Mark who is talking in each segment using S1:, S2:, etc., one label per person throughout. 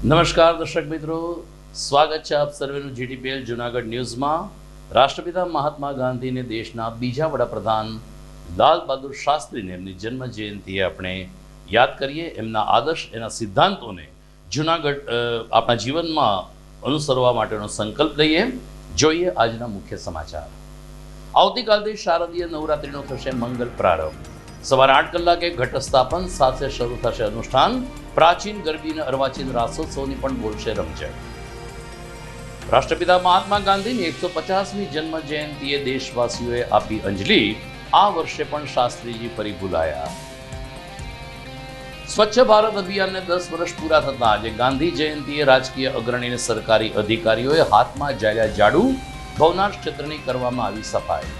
S1: નમસ્કાર દર્શક મિત્રો, સ્વાગત છે આપ સર્વેનું જીટીપીએલ જૂનાગઢ ન્યૂઝમાં। રાષ્ટ્રપિતા મહાત્મા ગાંધીને દેશના બીજા વડાપ્રધાન લાલ બહાદુર શાસ્ત્રીને એમની જન્મ જયંતિએ આપણે યાદ કરીએ, એમના આદર્શ, એના સિદ્ધાંતોને જૂનાગઢ આપણા જીવનમાં અનુસરવા માટેનો સંકલ્પ લઈએ। જોઈએ આજના મુખ્ય સમાચાર। આવતીકાલથી શારદીય નવરાત્રિનો થશે મંગલ પ્રારંભ। સવારે 8 કલાકે ઘટ સ્થાપન સાથે શરૂ થશે અનુષ્ઠાન। પ્રાચીન ગરબી અને અર્વાચીન રાસોત્સવની પણ બોલશે રમઝટ। રાષ્ટ્રપિતા મહાત્મા ગાંધીની 150મી જન્મ જયંતિએ દેશવાસીઓએ આપી અંજલિ। આ વર્ષે પણ શાસ્ત્રીજી ફરી ભૂલાયા। સ્વચ્છ ભારત અભિયાનને 10 વર્ષ પૂરા થતા આજે ગાંધી જયંતિએ રાજકીય અગ્રણી અને સરકારી અધિકારીઓએ હાથમાં ઝાલ્યા ઝાડુ। ભવનાર ક્ષેત્રની કરવામાં આવી સફાઈ।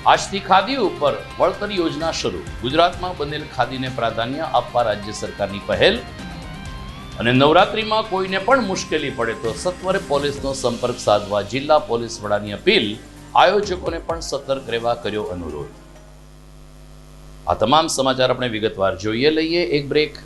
S1: આજથી ખાદી ઉપર વળતર યોજના શરૂ। ગુજરાતમાં બનેલ ખાદીને પ્રાધાન્ય આપવા રાજ્ય સરકારની પહેલ। અને નવરાત્રિમાં કોઈને પણ મુશ્કેલી પડે તો સત્વરે પોલીસનો સંપર્ક સાધવા જિલ્લા પોલીસ વડાની અપીલ। આયોજકોને પણ સતર્ક રહેવા કર્યો અનુરોધ। આ તમામ સમાચાર આપણે વિગતવાર જોઈએ। લઈએ એક બ્રેક।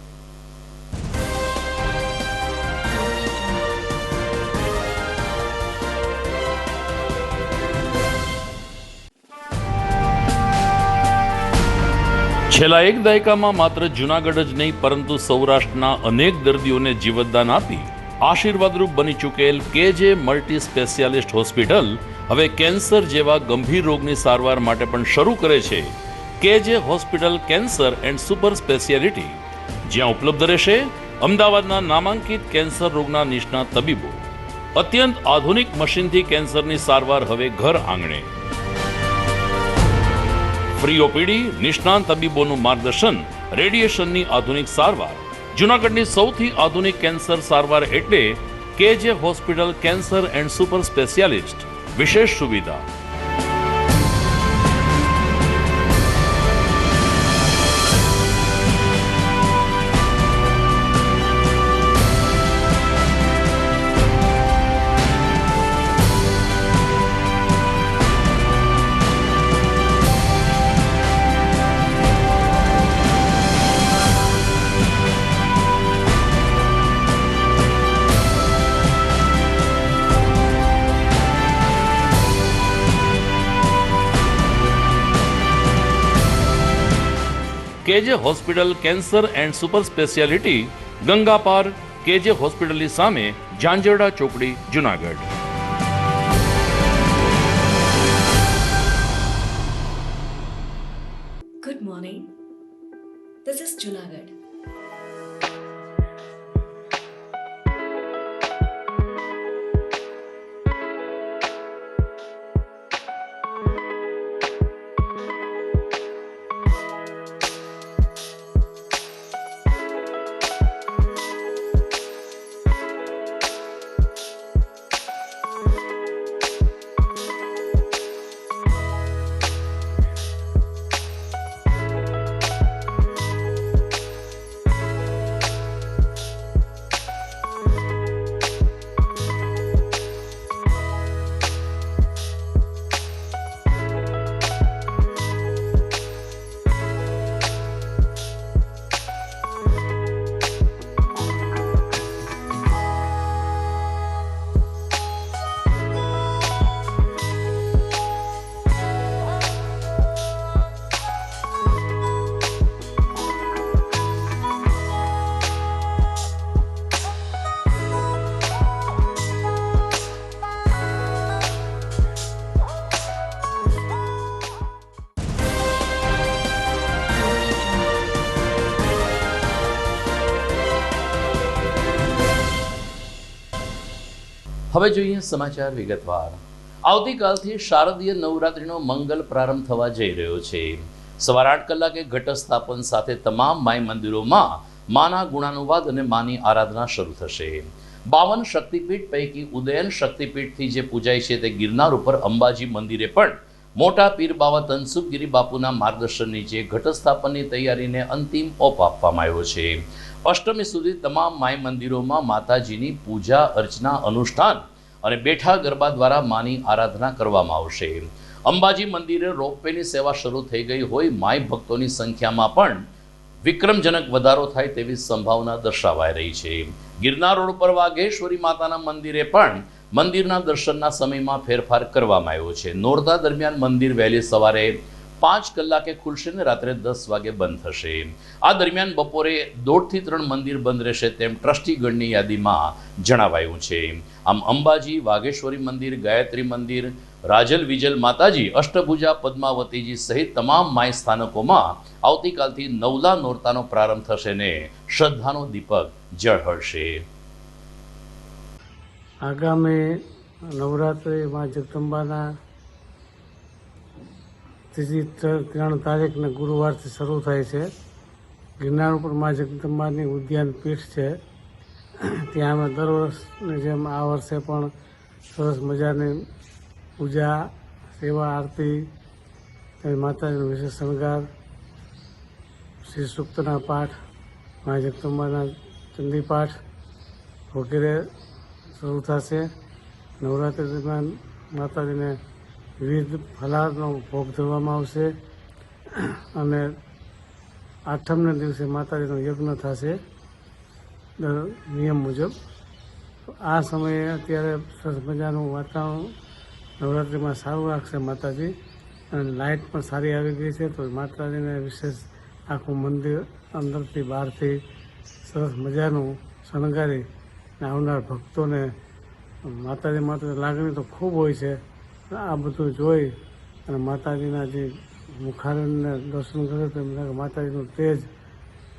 S1: છેલ્લા એક દાયકામાં માત્ર જૂનાગઢ જ નહીં પરંતુ સૌરાષ્ટ્રના અનેક દર્દીઓને જીવતદાન આપી આશીર્વાદરૂપ બની ચૂકેલ કેજે મલ્ટી સ્પેશિયાલિસ્ટ હોસ્પિટલ હવે કેન્સર જેવા ગંભીર રોગની સારવાર માટે પણ શરૂ કરે છે કેજે hospital cancer and super speciality, જ્યાં ઉપલબ્ધ રહેશે અમદાવાદના નામાંકિત કેન્સર રોગના નિષ્ણાત તબીબો। અત્યંત આધુનિક મશીનથી કેન્સરની સારવાર હવે ઘર આંગણે। ફ્રી ઓપીડી, નિષ્ણાંત તબીબોનું માર્ગદર્શન, રેડિયેશનની આધુનિક સારવાર। જૂનાગઢની સૌથી આધુનિક કેન્સર સારવાર એટલે કેજે hospital cancer and super specialist. વિશેષ સુવિધા કેજે hospital cancer and super speciality, Ganga પાર, કેજે હોસ્પિટલની સામે, ઝાંઝરડા ચોકડી, Junagadh.
S2: Good morning. This is Junagadh.
S1: હવે જોઈએ સમાચાર વિગતવાર। આવતીકાલથી શારદીય નવરાત્રિનો મંગલ પ્રારંભ થવા જઈ રહ્યો છે। સવારે 8 કલાકે ઘટ સ્થાપન સાથે તમામ માય મંદિરોમાં માના ગુણાનુવાદ અને માની આરાધના શરૂ થશે। 52 શક્તિપીઠ પૈકી ઉદયન શક્તિપીઠથી જે પૂજાય છે તે ગિરનાર ઉપર અંબાજી મંદિરે પણ મોટા પીર બાવા તનસુખગીરી બાપુના માર્ગદર્શન નીચે ઘટ સ્થાપનની તૈયારીને અંતિમ ઓપ આપવામાં આવ્યો છે। અષ્ટમી સુધી તમામ માય મંદિરોમાં માતાજીની પૂજા અર્ચના, અનુષ્ઠાન અને બેઠા ગરબા દ્વારા માની આરાધના કરવામાં આવશે। અંબાજી મંદિરે રોપવેની સેવા શરૂ થઈ ગઈ હોય માય ભક્તોની સંખ્યામાં પણ વિક્રમજનક વધારો થાય તેવી સંભાવના દર્શાવાઈ રહી છે. ગિરનાર રોડ પર વાઘેશ્વરી માતાના મંદિરે પણ મંદિરના દર્શનના સમયમાં ફેરફાર કરવામાં આવ્યો છે. નોરતા દરમિયાન મંદિર વહેલી સવારે 5 કલાકે ખુલશે ને રાત્રે 10 વાગે બંધ થશે. આ દરમિયાન બપોરે 2 થી 3 મંદિર બંધ રહેશે તેમ ટ્રસ્ટીગણની યાદીમાં જણાવાયું છે. આમ અંબાજી, વાઘેશ્વરી મંદિર, ગાયત્રી મંદિર, રાજલ વિજલ માતાજી, અષ્ટભુજા પદ્માવતીજી સહિત તમામ માય સ્થાનકોમાં આવતીકાલથી નવલા નોરતાનો પ્રારંભ થશે ને શ્રદ્ધાનો દીપક ઝળહળશે.
S3: આગામી નવરાત્રિ માં જગદંબાના 3 તારીખને ગુરુવારથી શરૂ થાય છે. ગિરનાર ઉપર માં જગદંબાની ઉદ્યાન પીઠ છે. ત્યાં અમે દર વર્ષની જેમ આ વર્ષે પણ સરસ મજાની પૂજા, સેવા, આરતી, માતાજીનો વિશેષ શણગાર, શ્રી સૂક્તના પાઠ, મા જગદંબાના ચંડી પાઠ વગેરે શરૂ થશે. નવરાત્રિ દરમિયાન માતાજીને વિવિધ ફલાહારનો ભોગ ધરવામાં આવશે અને આઠમના દિવસે માતાજીનો યજ્ઞ થશે નિયમ મુજબ. આ સમયે અત્યારે સરસ મજાનું વાતાવરણ નવરાત્રિમાં સારું રાખશે માતાજી, અને લાઇટ પણ સારી આવી ગઈ છે. તો માતાજીને વિશેષ આખું મંદિર અંદરથી બહારથી સરસ મજાનું શણગારી આવનાર ભક્તોને માતાજી માટે લાગણી તો ખૂબ હોય છે. આ બધું જોઈ અને માતાજીના જે મુખારવિંદને દર્શન કરે તો એમ લાગે માતાજીનું તેજ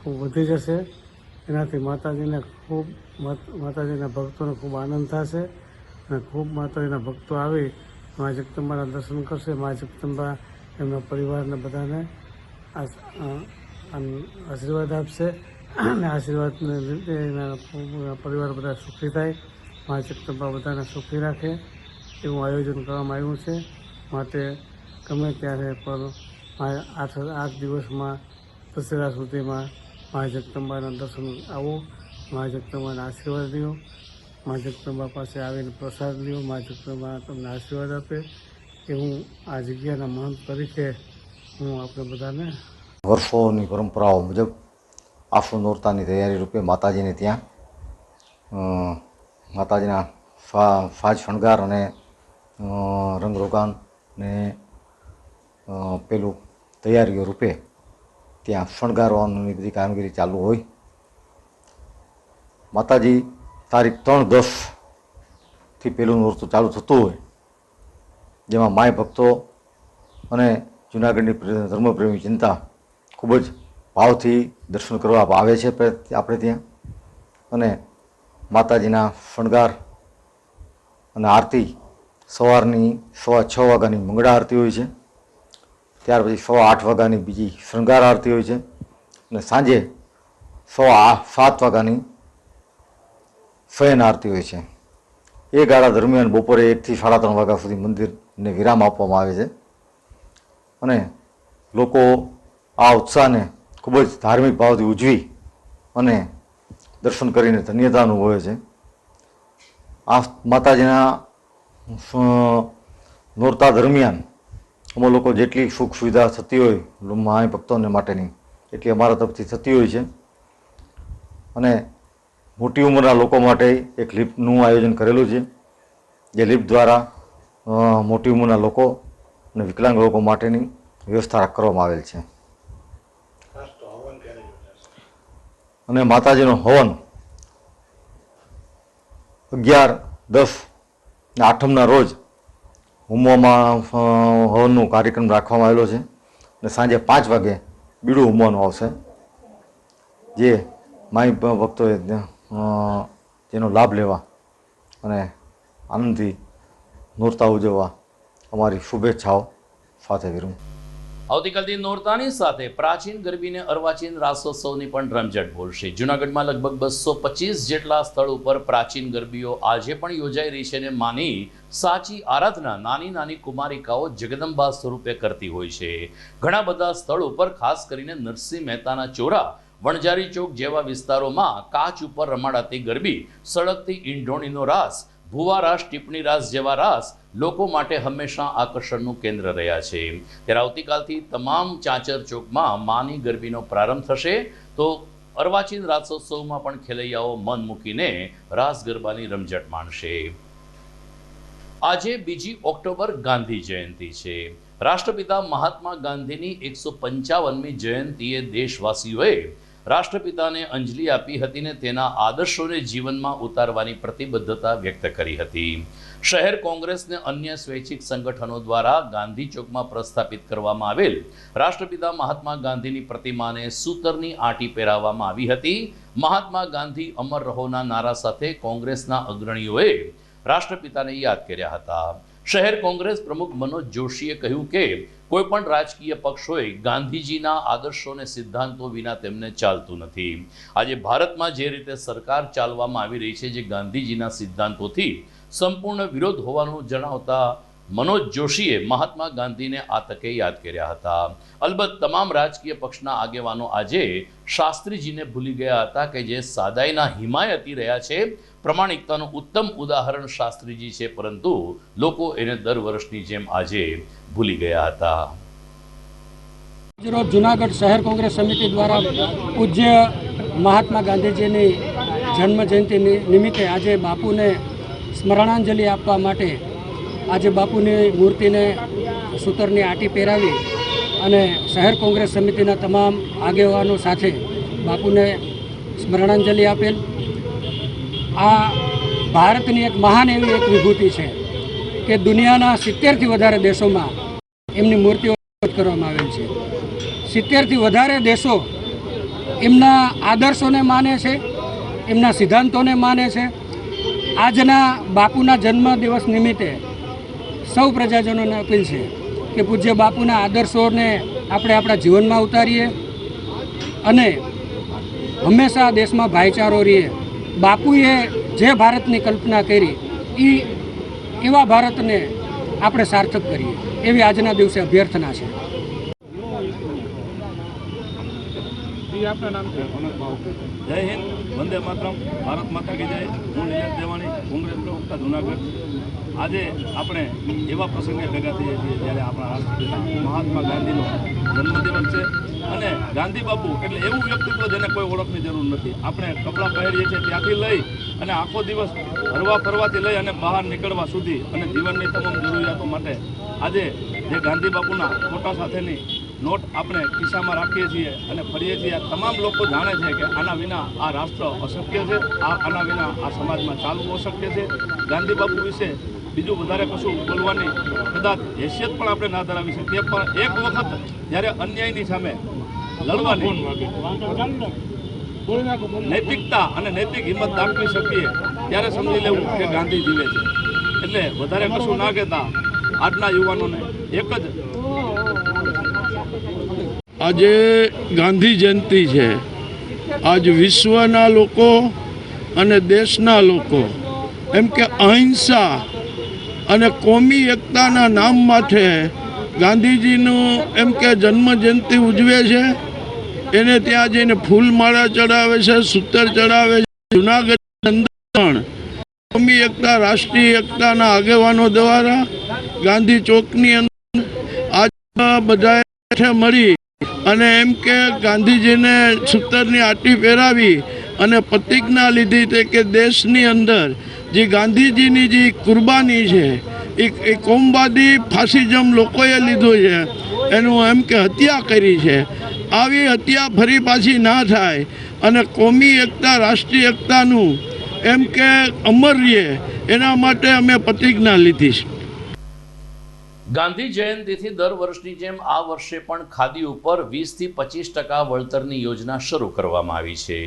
S3: ખૂબ વધી જશે. એનાથી માતાજીના ભક્તોને ખૂબ આનંદ થશે અને ખૂબ માતાજીના ભક્તો આવી મા જગદંબાના દર્શન કરશે. મા જગદંબા એમના પરિવારને બધાને આશીર્વાદ આપશે અને આશીર્વાદને લીધે એના પરિવાર બધા સુખી થાય. મા જગદંબા બધાને સુખી રાખે એવું આયોજન કરવામાં આવ્યું છે. માટે ગમે ત્યારે પણ 8 દિવસમાં દશેરા સુધીમાં મા જગદંબાના દર્શન આવો, મા જગદંબાના આશીર્વાદ લ્યો, મા જગદંબા પાસે આવીને પ્રસાદ લ્યો, મા જગદંબા તમને આશીર્વાદ આપે એવું આ જગ્યાના મહંત તરીકે હું આપણે બધાને.
S4: વર્ષોની પરંપરાઓ મુજબ આસો નોરતાની તૈયારી રૂપે માતાજીને ત્યાં માતાજીના સાજ શણગાર અને રંગરોગાન ને પેલું તૈયારીઓ રૂપે ત્યાં શણગારવાની બધી કામગીરી ચાલુ હોય. માતાજી તારીખ 3-10થી પેલું નોરતું ચાલુ થતું હોય, જેમાં માય ભક્તો અને જૂનાગઢની ધર્મપ્રેમી જનતા ખૂબ જ ભાવથી દર્શન કરવા આવે છે આપણે ત્યાં. અને માતાજીના શણગાર અને આરતી સવારની 6:15 વાગ્યાની મંગળા આરતી હોય છે. ત્યાર પછી 8:15 વાગ્યાની બીજી શૃંગાર આરતી હોય છે અને સાંજે 7:15 વાગ્યાની શયન આરતી હોય છે. એ ગાળા દરમિયાન બપોરે 1 થી 3:30 વાગ્યા સુધી મંદિરને વિરામ આપવામાં આવે છે અને લોકો આ ઉત્સાહને ખૂબ જ ધાર્મિક ભાવથી ઉજવી અને દર્શન કરીને ધન્યતા અનુભવે છે. આ માતાજીના નોરતા દરમિયાન અમે લોકો જેટલી સુખ સુવિધા થતી હોય માય ભક્તોને માટેની એટલી અમારા તરફથી થતી હોય છે. અને મોટી ઉંમરના લોકો માટે એક લિફ્ટનું આયોજન કરેલું છે, જે લિફ્ટ દ્વારા મોટી ઉંમરના લોકો અને વિકલાંગ લોકો માટેની વ્યવસ્થા કરવામાં આવેલ છે. અને માતાજીનો હવન 11, 10 ને આઠમના રોજ હોમવામાં હવનનો કાર્યક્રમ રાખવામાં આવેલો છે અને સાંજે 5 વાગે બીડું હોમવાનું આવશે, જે માઈ ભક્તોએ તેનો લાભ લેવા અને આનંદથી નોરતા ઉજવવા અમારી શુભેચ્છાઓ સાથે વિરું.
S1: આવતીકાલથી નોરતાની સાથે પ્રાચીન ગરબીને અર્વાચીન રાસોત્સવની પણ રમઝટ બોલશે. જૂનાગઢમાં લગભગ 225 જેટલા સ્થળ ઉપર પ્રાચીન ગરબીઓ આજે પણ યોજાઈ રહી છે અને માની સાચી આરાધના નાની નાની કુમારિકાઓ જગદંબા સ્વરૂપે કરતી હોય છે. ઘણા બધા સ્થળ ઉપર ખાસ કરીને નરસિંહ મહેતાના ચોરા, વણજારી ચોક જેવા વિસ્તારોમાં કાચ ઉપર રમાડાતી ગરબી, સળગતી ઈંઢોણીનો રાસ, ભુવા રાસ, ટીપણી રાસ જેવા રાસ લોકો માટે હંમેશા આકર્ષણનું કેન્દ્ર રહ્યા છે। ત્યારે આવતીકાલથી તમામ ચાચર ચોકમાં માની ગરબીનો પ્રારંભ થશે, તો અર્વાચીન રાસોત્સવમાં પણ ખેલૈયાઓ મન મૂકીને રાસ ગરબાની રમઝટ માણશે। આજે 2 ઓક્ટોબર ગાંધી જયંતિ છે। રાષ્ટ્રપિતા મહાત્મા ગાંધીની 155મી જયંતિએ દેશવાસીઓએ રાષ્ટ્રપિતાને અંજલિ આપી હતી ને તેના આદર્શોને જીવનમાં ઉતારવાની પ્રતિબદ્ધતા વ્યક્ત કરી હતી। શહેર કોંગ્રેસ ને અન્ય સ્વૈચ્છિક સંગઠનો દ્વારા ગાંધી ચોકમાં પ્રસ્થાપિત કરવામાં આવેલ રાષ્ટ્રપિતા મહાત્મા ગાંધીની પ્રતિમાને સૂતરની આંટી પહેરાવવામાં આવી હતી। મહાત્મા ગાંધી અમર રહોના નારા સાથે કોંગ્રેસના અગ્રણીઓએ રાષ્ટ્રપિતાને યાદ કર્યા હતા। શહેર કોંગ્રેસ પ્રમુખ મનોજ જોશીએ કહ્યું કે કોઈ પણ રાજકીય પક્ષ હોય, ગાંધીજીના આદર્શો અને સિદ્ધાંતો વિના તેમને ચાલતું નથી। આજે ભારતમાં જે રીતે સરકાર ચાલવામાં આવી રહી છે, જે ગાંધીજીના સિદ્ધાંતોથી સંપૂર્ણ વિરોધ હોવાનું જણાવતા મનોજ જોશીએ મહાત્મા ગાંધીને આ તકે યાદ કર્યા હતા। અલબત્ત તમામ રાજકીય પક્ષના આગેવાનો આજે શાસ્ત્રીજીને ભૂલી ગયા હતા કે જે સાદાઈના હિમાયતી રહ્યા છે। પ્રમાણિકતાનું ઉત્તમ ઉદાહરણ શાસ્ત્રીજી છે, પરંતુ લોકો એને દર વર્ષની જેમ આજે ભૂલી ગયા હતા।
S5: રોજ જુનાગઢ શહેર કોંગ્રેસ સમિતિ દ્વારા પૂજ્ય મહાત્મા ગાંધીજીની જન્મ જયંતિ નિમિત્તે આજે બાપુને સ્મરણાંજલિ આપવા માટે આજે બાપુની મૂર્તિને સૂતરની આંટી પહેરાવી અને શહેર કોંગ્રેસ સમિતિના તમામ આગેવાનો સાથે બાપુને સ્મરણાંજલિ આપેલ। આ ભારતની એક મહાન એવી એક વિભૂતિ છે કે દુનિયાના 70થી વધારે દેશોમાં એમની મૂર્તિઓ કરવામાં આવેલ છે। 70થી વધારે દેશો એમના આદર્શોને માને છે, એમના સિદ્ધાંતોને માને છે। આજના બાપુના જન્મદિવસ નિમિત્તે સૌ પ્રજાજનોને અપીલ છે કે પૂજ્ય બાપુના આદર્શોને આપણે આપણા જીવનમાં ઉતારીએ અને હંમેશા દેશમાં ભાઈચારો રહીએ। બાપુએ જે ભારતની કલ્પના કરી એવા ભારતને આપણે સાર્થક કરીએ એવી આજના દિવસે અભ્યર્થના છે।
S6: જય હિન્દ, વંદે માતરમ, ભારત માતા કી જય। હું નિલેશ દેવાણી, કોંગ્રેસ પ્રવક્તા જુનાગઢ। આજે આપણે એવા પ્રસંગે ભેગા થઈએ છીએ જ્યારે આપણા રાષ્ટ્રપિતા મહાત્મા ગાંધીનો જન્મદિવસ છે અને ગાંધી બાપુ એટલે એવું વ્યક્તિત્વ જેને કોઈ ઓળખની જરૂર નથી। આપણે કપડાં પહેરીએ છીએ ત્યાંથી લઈ અને આખો દિવસ હરવા ફરવાથી લઈ અને બહાર નીકળવા સુધી અને જીવનની તમામ જરૂરિયાતો માટે આજે જે ગાંધી બાપુના ફોટા સાથેની નોટ આપણે ખિસ્સામાં રાખીએ છીએ અને ફરીએ છીએ। તમામ લોકો જાણે છે કે આના વિના આ રાષ્ટ્ર અશક્ય છે, આના વિના આ સમાજમાં ચાલવું અશક્ય છે। ગાંધી બાપુ વિશે બીજું વધારે કશું બોલવાની કદાચ હેસિયત પણ આપણે ના ધરાવી શકીએ, પણ એક વખત જ્યારે અન્યાયની સામે લડવાની નૈતિકતા અને નૈતિક હિંમત દાખવી શકીએ ત્યારે સમજી લેવું કે ગાંધી જીવે છે। એટલે વધારે કશું ના કહેતા આજના યુવાનોને એક જ
S7: આજે ગાંધી જયંતિ છે। આજ વિશ્વના લોકો અને દેશના લોકો એમ કે અહિંસા અને કોમી એકતાના નામ માટે ગાંધીજીનું એમ કે જન્મ જયંતિ ઉજવે છે। એને ત્યાં જઈને ફૂલમાળા ચડાવે છે, સૂતર ચડાવે છે। જૂનાગઢની અંદર પણ કોમી એકતા, રાષ્ટ્રીય એકતાના આગેવાનો દ્વારા ગાંધી ચોકની અંદર આજ બધા મળી અને એમ કે ગાંધીજીને સૂતરની આંટી પહેરાવી અને પ્રતિજ્ઞા લીધી હતી કે દેશની અંદર જે ગાંધીજીની જે કુરબાની છે એ કોમવાદી ફાસિઝમ લોકોએ લીધું છે, એનું એમ કે હત્યા કરી છે। આવી હત્યા ફરી પાછી ના થાય અને કોમી એકતા, રાષ્ટ્રીય એકતાનું એમ કે અમર રહે એના માટે અમે પ્રતિજ્ઞા લીધી છે।
S1: ગાંધી જયંતિથી દર વર્ષની જેમ આ વર્ષે પણ ખાદી ઉપર 20થી 25% વળતરની યોજના શરૂ કરવામાં આવી છે।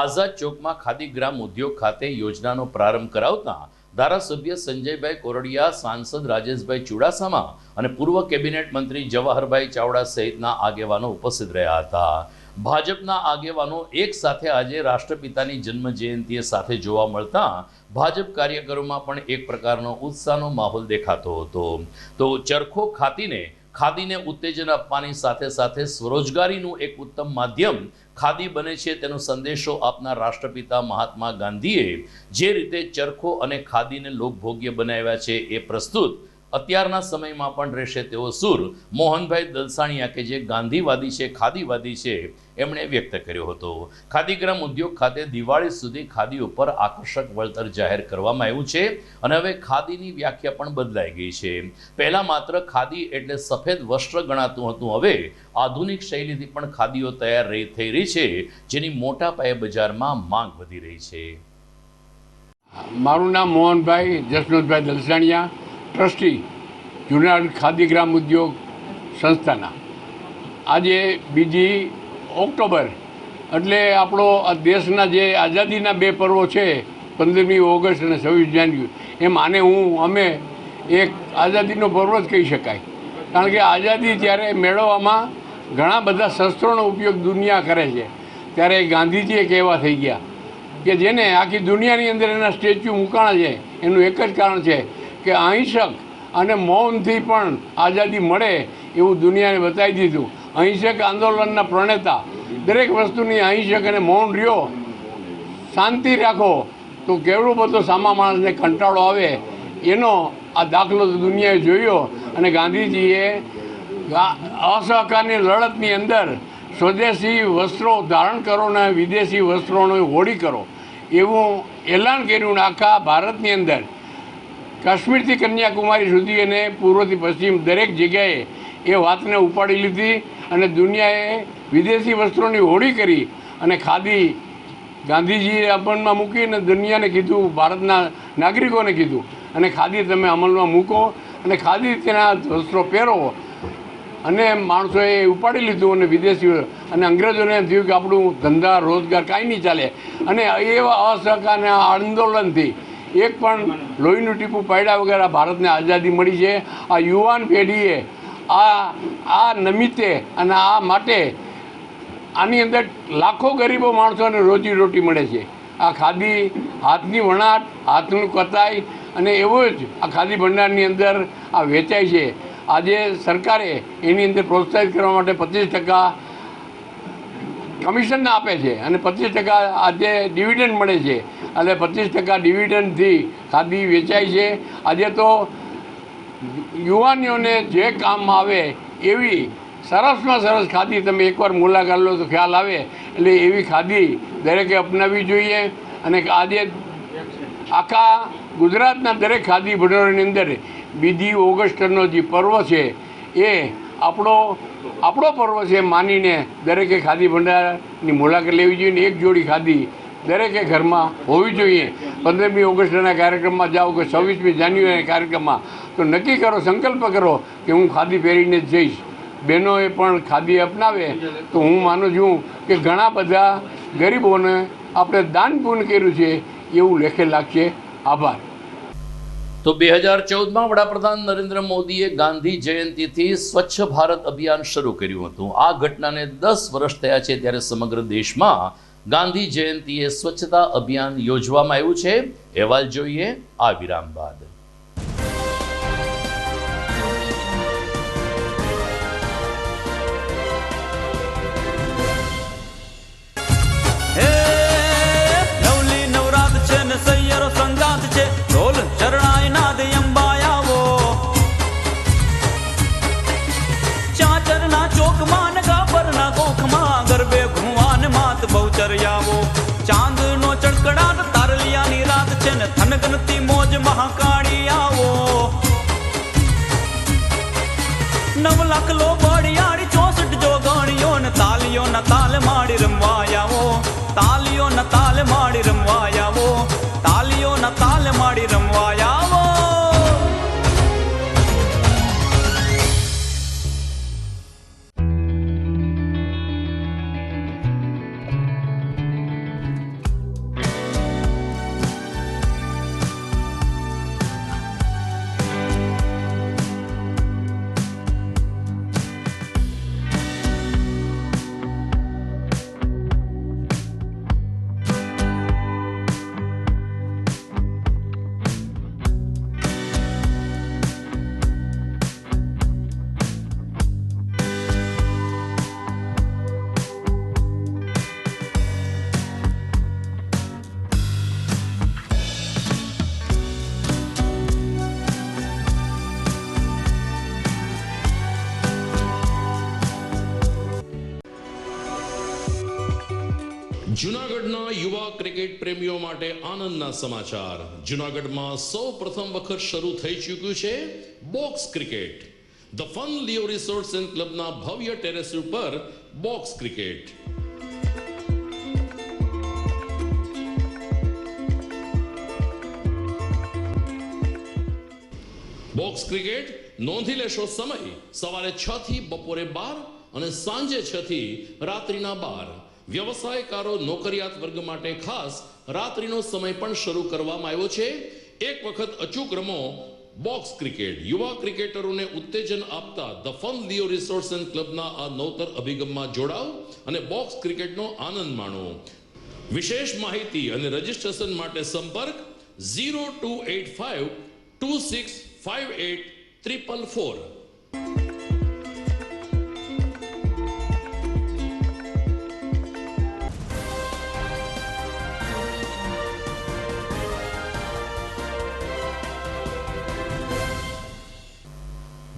S1: આઝાદ ચોકમાં ખાદી ગ્રામ ઉદ્યોગ ખાતે યોજનાનો પ્રારંભ કરાવતા ધારાસભ્ય સંજયભાઈ કોરડિયા, સાંસદ રાજેશભાઈ ચુડાસમા અને પૂર્વ કેબિનેટ મંત્રી જવાહરભાઈ ચાવડા સહિતના આગેવાનો ઉપસ્થિત રહ્યા હતા। ભાજપના આગેવાનો એક સાથે આજે રાષ્ટ્રપિતાની જન્મ જયંતિએ સાથે જોવા મળતા ભાજપ કાર્યકરોમાં પણ એક પ્રકારનો ઉત્સાહનો માહોલ દેખાતો હતો। તો ચરખો ખાતીને ખાદીને ઉત્તેજન આપવાની સાથે સાથે સ્વરોજગારીનું એક ઉત્તમ માધ્યમ ખાદી બને છે તેનો સંદેશો આપનાર રાષ્ટ્રપિતા મહાત્મા ગાંધીએ જે રીતે ચરખો અને ખાદીને લોકભોગ્ય બનાવ્યા છે એ પ્રસ્તુત અત્યારના સમયમાં પણ રહેશે તેવો સૂર મોહનભાઈ દલસાણીયા કે જે ગાંધીવાદી છે, ખાદીવાદી છે, એમણે વ્યક્ત કર્યો હતો. ખાદીગ્રામ ઉદ્યોગ ખાતે દિવાળી સુધી ખાદી ઉપર આકર્ષક વળતર જાહેર કરવામાં આવ્યું છે અને હવે ખાદીની વ્યાખ્યા પણ બદલાઈ ગઈ છે. પહેલા માત્ર ખાદી એટલે સફેદ વસ્ત્ર ગણાતું હતું, હવે આધુનિક શૈલીથી પણ ખાદીઓ તૈયાર થઈ રહી છે, જેની મોટા પાયે બજારમાં માંગ વધી રહી છે.
S8: મારું નામ મોહનભાઈ જસવંતભાઈ દલસાણીયા, ટ્રસ્ટી જુનાગઢ ખાદીગ્રામ ઉદ્યોગ સંસ્થાના. આજે 2 ઓક્ટોબર એટલે આપણો આ દેશના જે આઝાદીના 2 પર્વો છે, 15મી ઓગસ્ટ અને 26 જાન્યુઆરી, એમ આને અમે એક આઝાદીનો પર્વ જ કહી શકાય. કારણ કે આઝાદી ત્યારે મેળવવામાં ઘણા બધા શસ્ત્રોનો ઉપયોગ દુનિયા કરે છે, ત્યારે ગાંધીજી એક એવા થઈ ગયા કે જેને આખી દુનિયાની અંદર એના સ્ટેચ્યુ મૂકાણા છે. એનું એક જ કારણ છે કે અહિંસક અને મૌનથી પણ આઝાદી મળે એવું દુનિયાને બતાવી દીધું. અહિંસક આંદોલનના પ્રણેતા, દરેક વસ્તુની અહિંસક અને મૌન રહ્યો, શાંતિ રાખો તો કેવડો બધો સામા માણસને કંટાળો આવે, એનો આ દાખલો તો દુનિયાએ જોયો. અને ગાંધીજીએ અસહકારની લડતની અંદર સ્વદેશી વસ્ત્રો ધારણ કરો ને વિદેશી વસ્ત્રોનો હોળી કરો એવું એલાન કર્યું. આખા ભારતની અંદર કાશ્મીરથી કન્યાકુમારી સુધી અને પૂર્વથી પશ્ચિમ દરેક જગ્યાએ એ વાતને ઉપાડી લીધી અને દુનિયાએ વિદેશી વસ્ત્રોની હોળી કરી. અને ખાદી ગાંધીજીએ અમલમાં મૂકી અને દુનિયાને કીધું, ભારતના નાગરિકોને કીધું, અને ખાદી તમે અમલમાં મૂકો અને ખાદી તેના વસ્ત્રો પહેરો. અને માણસોએ ઉપાડી લીધું અને વિદેશી અને અંગ્રેજોને એમ થયું કે આપણું ધંધા રોજગાર કાંઈ નહીં ચાલે. અને એવા અસહકારના આંદોલનથી એક પણ લોહીનું ટીપું પાડ્યા વગર ભારતને આઝાદી મળી છે. આ યુવાન પેઢીએ આ નિમિત્તે અને આ માટે આની અંદર લાખો ગરીબો માણસોને રોજીરોટી મળે છે. આ ખાદી હાથની વણાટ, હાથનું કતાઈ અને એવું જ આ ખાદી ભંડારની અંદર આ વેચાય છે. આજે સરકારે એની અંદર પ્રોત્સાહિત કરવા માટે 25% કમિશન આપે છે અને 25% આજે ડિવિડન્ડ મળે છે. એટલે 25% ડિવિડન્ડથી ખાદી વેચાય છે. આજે તો યુવાનીઓને જે કામમાં આવે એવી સરસમાં સરસ ખાદી તમે એકવાર મુલાકાત લો તો ખ્યાલ આવે. એટલે એવી ખાદી દરેકે અપનાવવી જોઈએ. અને આજે આખા ગુજરાતના દરેક ખાદી ભંડારોની અંદર 2 ઓગસ્ટનો જે પર્વ છે એ આપણો પર્વ છે માનીને દરેકે ખાદી ભંડારની મુલાકાત લેવી જોઈએ. ને એક જોડી ખાદી દરેકે ઘરમાં હોવી જોઈએ. 15મી ઓગસ્ટના કાર્યક્રમમાં જાઓ કે 26મી જાન્યુઆરીના કાર્યક્રમમાં, તો નક્કી કરો, સંકલ્પ કરો કે હું ખાદી પહેરીને જ જઈશ. બહેનોએ પણ ખાદી અપનાવે તો હું માનું છું કે ઘણા બધા ગરીબોને આપણે દાન પુણ્ય કર્યું છે એવું લેખે લાગશે. આભાર.
S1: તો 2014માં વડાપ્રધાન નરેન્દ્ર મોદીએ ગાંધી જયંતિથી સ્વચ્છ ભારત અભિયાન શરૂ કર્યું હતું. આ ઘટનાને 10 વર્ષ થયા છે, ત્યારે સમગ્ર દેશમાં ગાંધી જયંતિએ સ્વચ્છતા અભિયાન યોજવામાં આવ્યું છે. અહેવાલ જોઈએ આ વિરામ બાદ.
S9: ચાંદનો ચડકડાટ તારલિયાની રાત છે ને થનગનતી મોજ મહાકાળી આવો. 9 લાખ લો બળિયાળી 64 જોગણીઓ ને તાલીઓ ના તાલ માડી રમવા આવો. તાલીઓ ના તાલ માડી રમવા આવો. તાલીઓ ના તાલ માડી રમવા આવો.
S1: જૂનાગઢના યુવા ક્રિકેટ પ્રેમીઓ માટે આનંદના સમાચાર. જૂનાગઢમાં સૌ પ્રથમ વખત શરૂ થઈ ચૂક્યું છે box cricket. The fun Leo resorts and ક્લબના ભવ્ય ટેરેસ ઉપર બોક્સ ક્રિકેટ. બોક્સ ક્રિકેટ નોંધી લેશો સમય સવારે 6 થી બપોરે 12 અને સાંજે 6 થી રાત્રિના 12. વ્યવસાયકારો નોકરિયાત વર્ગ માટે ખાસ રાત્રિનો સમય પણ શરૂ કરવામાં આવ્યો છે. એક વખત અચૂક રમો બોક્સ ક્રિકેટ. યુવા ક્રિકેટરોને ઉત્તેજન આપતા the fun Leo resorts and ક્લબના આ નવતર અભિગમમાં જોડાઓ અને બોક્સ ક્રિકેટનો આનંદ માણો. વિશેષ માહિતી અને રજીસ્ટ્રેશન માટે સંપર્ક 0285 2658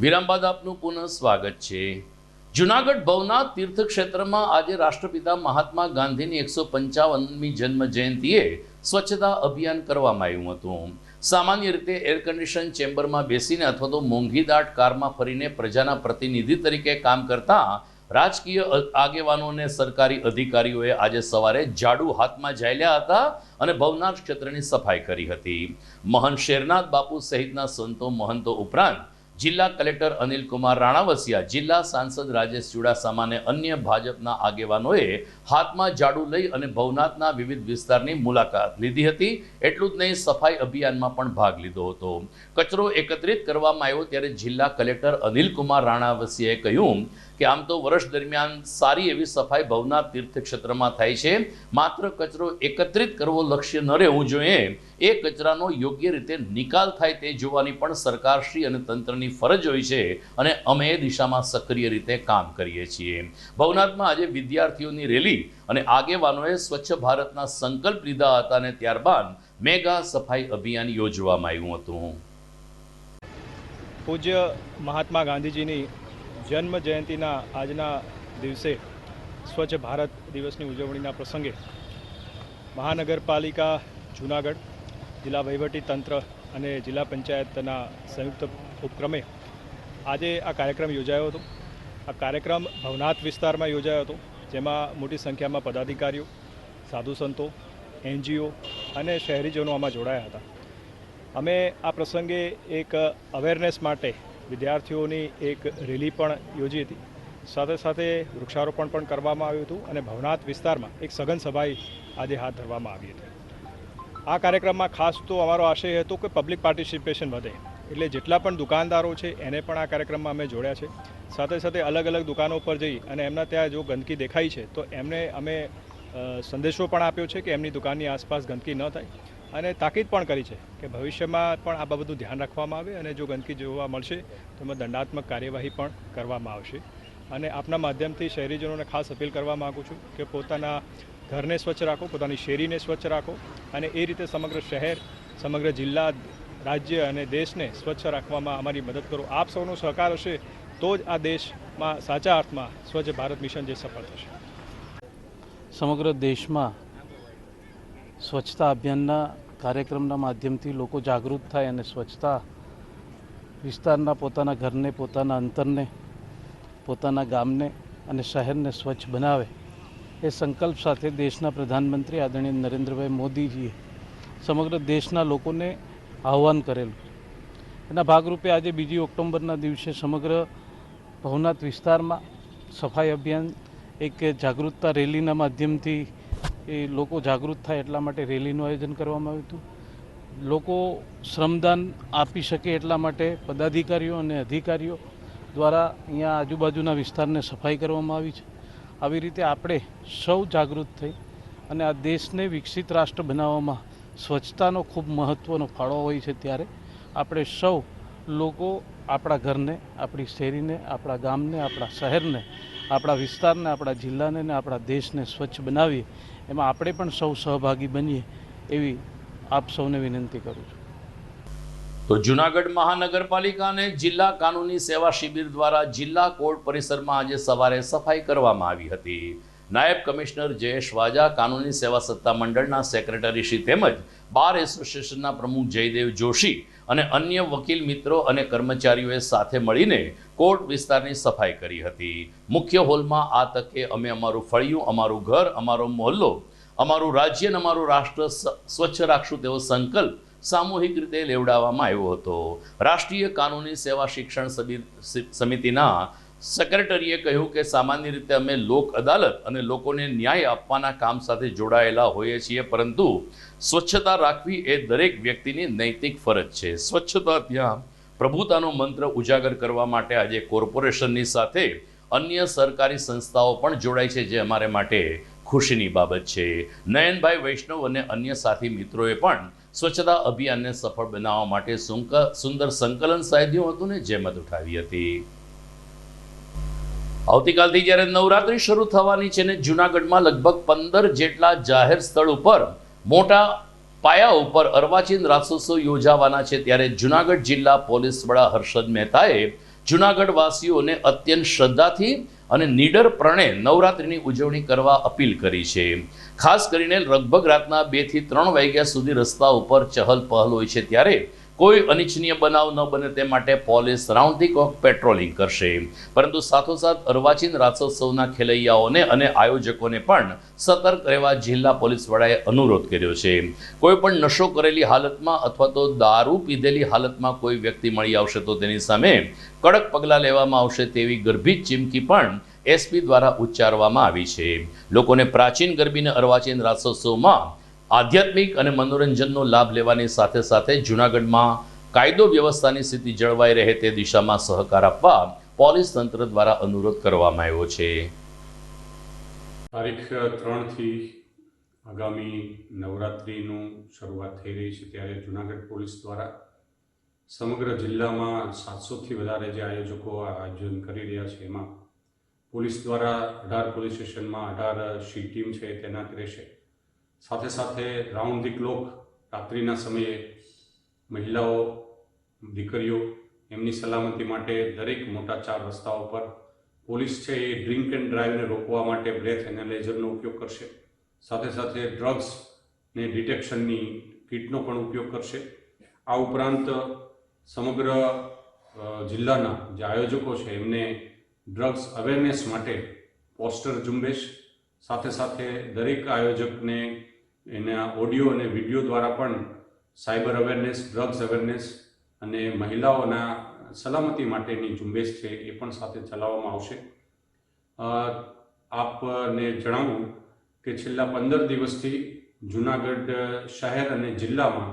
S1: વિરામ બાદ આપનું પુનઃ સ્વાગત છે. જૂનાગઢ ભવનાથ તીર્થક્ષેત્રમાં આજે રાષ્ટ્રપિતા મહાત્મા ગાંધીની 155મી જન્મ જયંતિએ સ્વચ્છતા અભિયાન કરવામાં આવ્યું હતું. સામાન્ય રીતે એર કન્ડિશન ચેમ્બરમાં બેસીને અથવા તો મોંઘીદાટ કારમાં ફરીને પ્રજાના પ્રતિનિધિ તરીકે કામ કરતા રાજકીય આગેવાનો અને સરકારી અધિકારીઓએ આજે સવારે ઝાડુ હાથમાં ઝાલ્યા હતા અને ભવનાથ ક્ષેત્રની સફાઈ કરી હતી. મહંત શેરનાથ બાપુ સહિતના સંતો મહંતો ઉપરાંત જિલ્લા કલેક્ટર અનિલ કુમાર રાણાવસિયા, જિલ્લા સાંસદ રાજેશ ચુડાસમા અને અન્ય ભાજપના આગેવાનોએ હાથમાં ઝાડુ લઈ અને ભવનાથના વિવિધ વિસ્તારની મુલાકાત લીધી હતી. એટલું જ નહીં, સફાઈ અભિયાનમાં પણ ભાગ લીધો હતો. કચરો એકત્રિત કરવામાં આવ્યો ત્યારે જિલ્લા કલેક્ટર અનિલ કુમાર રાણાવસિયાએ કહ્યું કે આમ તો વર્ષ દરમિયાન સારી એવી સફાઈ ભવનાથ તીર્થક્ષેત્રમાં થાય છે, માત્ર કચરો એકત્રિત કરવો લક્ષ્ય ન રહેવું જોઈએ. એ કચરાનો યોગ્ય રીતે નિકાલ થાય તે જોવાની પણ સરકારશ્રી અને તંત્રની ફરજ હોય છે અને અમે એ દિશામાં સક્રિય રીતે કામ કરીએ છીએ. ભવનાથમાં આજે વિદ્યાર્થીઓની રેલી અને આગેવાનોએ સ્વચ્છ ભારતના સંકલ્પ લીધા હતા અને ત્યારબાદ મેગા સફાઈ અભિયાન યોજવામાં આવ્યું હતું.
S10: પૂજ્ય મહાત્મા ગાંધીજીની જન્મ જયંતિના આજના દિવસે સ્વચ્છ ભારત દિવસની ઉજવણીના પ્રસંગે મહાનગરપાલિકા જૂનાગઢ, જિલ્લા વહીવટી તંત્ર અને જિલ્લા પંચાયતના સંયુક્ત ઉપક્રમે આજે આ કાર્યક્રમ યોજાયો હતો. આ કાર્યક્રમ ભવનાથ વિસ્તારમાં યોજાયો હતો, જેમાં મોટી સંખ્યામાં પદાધિકારીઓ, સાધુ સંતો, NGO અને શહેરીજનો આમાં જોડાયા હતા. અમે આ પ્રસંગે એક અવેરનેસ માટે વિદ્યાર્થીઓની એક રેલી પણ યોજી હતી. સાથે સાથે વૃક્ષારોપણ પણ કરવામાં આવ્યું હતું અને ભવનાથ વિસ્તારમાં એક સઘન સફાઈ આજે હાથ ધરવામાં આવી હતી. આ કાર્યક્રમમાં ખાસ તો અમારો આશય હતો કે પબ્લિક પાર્ટિસિપેશન વધે, એટલે જેટલા પણ દુકાનદારો છે એને પણ આ કાર્યક્રમમાં અમે જોડ્યા છે. સાથે સાથે અલગ અલગ દુકાનો પર જઈ અને એમના ત્યાં જો ગંદકી દેખાય છે તો એમને અમે સંદેશો પણ આપ્યો છે કે એમની દુકાનની આસપાસ ગંદકી ન થાય અને તાકીદ પણ કરી છે કે ભવિષ્યમાં પણ આ બાબતનું ધ્યાન રાખવામાં આવે અને જો ગંદકી જોવા મળશે તો એમાં દંડાત્મક કાર્યવાહી પણ કરવામાં આવશે. અને આપના માધ્યમથી શહેરીજનોને ખાસ અપીલ કરવા માગું છું કે પોતાના ઘરને સ્વચ્છ રાખો, પોતાની શેરીને સ્વચ્છ રાખો અને એ રીતે સમગ્ર શહેર, સમગ્ર જિલ્લા, રાજ્ય અને દેશને સ્વચ્છ રાખવામાં અમારી મદદ કરો. આપ સૌનો સહકાર હશે તો જ આ દેશમાં સાચા અર્થમાં સ્વચ્છ ભારત મિશન જે સફળ થશે.
S3: સમગ્ર દેશમાં સ્વચ્છતા અભિયાનના કાર્યક્રમના માધ્યમથી લોકો જાગૃત થાય અને સ્વચ્છતા વિસ્તારના પોતાના ઘરને, પોતાના અંતરને, પોતાના ગામને અને શહેરને સ્વચ્છ બનાવે એ સંકલ્પ સાથે દેશના પ્રધાનમંત્રી આદરણીય નરેન્દ્રભાઈ મોદીજીએ સમગ્ર દેશના લોકોને આહ્વાન કરેલું. એના ભાગરૂપે આજે 2 ઓક્ટોબરના દિવસે સમગ્ર ભવનાથ વિસ્તારમાં સફાઈ અભિયાન એક જાગૃતતા રેલીના માધ્યમથી એ લોકો જાગૃત થાય એટલા માટે રેલીનું આયોજન કરવામાં આવ્યું હતું. લોકો શ્રમદાન આપી શકે એટલા માટે પદાધિકારીઓ અને અધિકારીઓ દ્વારા અહીંયા આજુબાજુના વિસ્તારને સફાઈ કરવામાં આવી છે. આવી રીતે આપણે સૌ જાગૃત થઈ અને આ દેશને વિકસિત રાષ્ટ્ર બનાવવામાં સ્વચ્છતાનો ખૂબ મહત્ત્વનો ફાળો હોય છે. ત્યારે આપણે સૌ લોકો આપણા ઘરને, આપણી શેરીને, આપણા ગામને, આપણા શહેરને, આપણા વિસ્તારને, આપણા જિલ્લાને અને આપણા દેશને સ્વચ્છ બનાવીએ, એમાં આપણે પણ સૌ સહભાગી બનીએ એવી આપ સૌને વિનંતી કરું છું.
S1: તો જૂનાગઢ મહાનગરપાલિકા અને જિલ્લા કાનૂની સેવા શિબિર દ્વારા જિલ્લા કોર્ટ પરિસરમાં આજે સવારે સફાઈ કરવામાં આવી હતી. નાયબ કમિશનર જયેશ વાજા, કાનૂની સેવા સત્તા મંડળના સેક્રેટરી શ્રી તેમજ બાર એસોસિએશનના પ્રમુખ જયદેવ જોશી અને અન્ય વકીલ મિત્રો અને કર્મચારીઓએ સાથે મળીને કોર્ટ વિસ્તારની સફાઈ કરી હતી. મુખ્ય હોલમાં આ તકે અમે અમારું ફળિયું, અમારું ઘર, અમારો મહોલ્લો, અમારું રાજ્ય અને અમારું રાષ્ટ્ર સ્વચ્છ રાખશું તેવો સંકલ્પ સામૂહિક રીતે લેવડાવવામાં આવ્યો હતો. રાષ્ટ્રીય કાનૂની સેવા શિક્ષણ સમિતિના સેક્રેટરીએ કહ્યું કે સામાન્ય રીતે અમે લોક અદાલત અને લોકોને ન્યાય આપવાના કામ સાથે જોડાયેલા હોઈએ છીએ, પરંતુ સ્વચ્છતા રાખવી એ દરેક વ્યક્તિની નૈતિક ફરજ છે. સ્વચ્છતા ત્યાં પ્રભુતાનો મંત્ર ઉજાગર કરવા માટે આજે કોર્પોરેશનની સાથે અન્ય સરકારી સંસ્થાઓ પણ જોડાય છે, જે અમારે માટે ખુશીની બાબત છે. નયનભાઈ વૈષ્ણવ અને અન્ય સાથી મિત્રોએ પણ સ્વચ્છતા અભિયાનને સફળ બનાવવા માટે સુંદર સંકલન સાધ્યું હતું ને જહેમત ઉઠાવી હતી. આવતીકાલથી જ્યારે નવરાત્રી શરૂ થવાની છે ને જૂનાગઢમાં લગભગ 15 જેટલા જાહેર સ્થળ ઉપર મોટા પાયા ઉપર અર્વાચીન રાસોત્સવ યોજાવાના છે, ત્યારે જૂનાગઢ જિલ્લા પોલીસ વડા હર્ષદ મહેતાએ જૂનાગઢ વાસીઓને અત્યંત શ્રદ્ધાથી અને નીડરપણે નવરાત્રિની ઉજવણી કરવા અપીલ કરી છે. ખાસ કરીને લગભગ રાતના 2 થી 3 વાગ્યા સુધી રસ્તા ઉપર ચહલ પહલ હોય છે, ત્યારે કોઈ અનિચ્છનીય બનાવ ન બને તે માટે police round the clock patrolling કરશે. પરંતુ સાથોસાથ અર્વાચીન રાસોત્સવના ખેલૈયાઓને અને આયોજકોને પણ સતર્ક રહેવા જિલ્લા પોલીસ વડાએ અનુરોધ કર્યો છે. કોઈ પણ નશો કરેલી હાલતમાં અથવા તો દારૂ પીધેલી હાલતમાં કોઈ વ્યક્તિ મળી આવશે તો તેની સામે કડક પગલાં લેવામાં આવશે તેવી ગર્ભિત ચીમકી પણ એસપી દ્વારા ઉચ્ચારવામાં આવી છે. લોકોને પ્રાચીન ગરબી અને અર્વાચીન રાસોત્સવમાં આધ્યાત્મિક અને મનોરંજનનો લાભ લેવાની સાથે સાથે જૂનાગઢમાં કાયદો વ્યવસ્થાની સ્થિતિ જળવાઈ રહે તે દિશામાં સહકાર આપવા પોલીસ તંત્ર દ્વારા અનુરોધ કરવામાં આવ્યો છે.
S11: તારીખ 3 થી આગામી નવરાત્રિનું શરૂઆત થઈ રહી છે, ત્યારે જૂનાગઢ પોલીસ દ્વારા સમગ્ર જિલ્લામાં 700થી વધારે જે આયોજકો આયોજન કરી રહ્યા છે, એમાં પોલીસ દ્વારા 18 પોલીસ સ્ટેશનમાં 18 સી ટીમ છે તૈનાત રહેશે. સાથે સાથે રાઉન્ડ ધી ક્લોક રાત્રિના સમયે મહિલાઓ, દીકરીઓ એમની સલામતી માટે દરેક મોટા 4 રસ્તાઓ પર પોલીસ છે એ ડ્રિંક એન્ડ ડ્રાઈવને રોકવા માટે બ્રેથ એનાલાઇઝરનો ઉપયોગ કરશે. સાથે સાથે ડ્રગ્સને ડિટેક્શનની કિટનો પણ ઉપયોગ કરશે. આ ઉપરાંત સમગ્ર જિલ્લાના જે આયોજકો છે એમને ડ્રગ્સ અવેરનેસ માટે પોસ્ટર ઝુંબેશ, સાથે સાથે દરેક આયોજકને એના ઓડિયો અને વિડીયો દ્વારા પણ સાયબર અવેરનેસ, ડ્રગ્સ અવેરનેસ અને મહિલાઓના સલામતી માટેની ઝુંબેશ છે એ પણ સાથે ચલાવવામાં આવશે. આપને જણાવું કે છેલ્લા 15 દિવસથી જૂનાગઢ શહેર અને જિલ્લામાં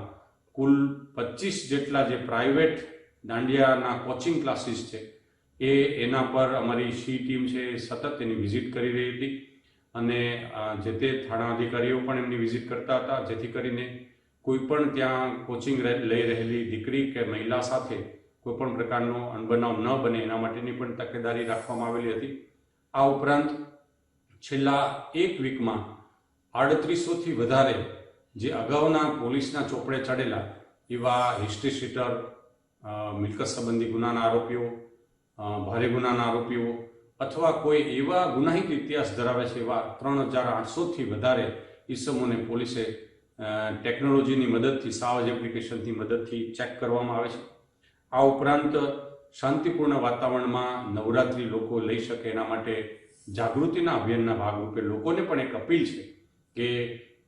S11: કુલ 25 જેટલા જે પ્રાઇવેટ દાંડિયાના કોચિંગ ક્લાસીસ છે એના પર અમારી સી ટીમ છે સતત એની વિઝિટ કરી રહી હતી અને જે તે થાણા અધિકારીઓ પણ એમની વિઝિટ કરતા હતા, જેથી કરીને કોઈ પણ ત્યાં કોચિંગ લઈ રહેલી દીકરી કે મહિલા સાથે કોઈ પણ પ્રકારનો અનબનાવ ન બને એના માટેની પણ તકેદારી રાખવામાં આવેલી હતી. આ ઉપરાંત છેલ્લા 1 વીકમાં 3800થી વધારે જે અગાઉના પોલીસના ચોપડે ચડેલા એવા હિસ્ટ્રી શીટર, મિલકત સંબંધી ગુનાના આરોપીઓ, ભારે ગુનાના આરોપીઓ અથવા કોઈ એવા ગુનાહિત ઇતિહાસ ધરાવે છે એવા 3800થી વધારે ઇસમોને પોલીસે ટેકનોલોજીની મદદથી, સાવજ એપ્લિકેશનની મદદથી ચેક કરવામાં આવે છે. આ ઉપરાંત શાંતિપૂર્ણ વાતાવરણમાં નવરાત્રિ લોકો લઈ શકે એના માટે જાગૃતિના અભિયાનના ભાગરૂપે લોકોને પણ એક અપીલ છે કે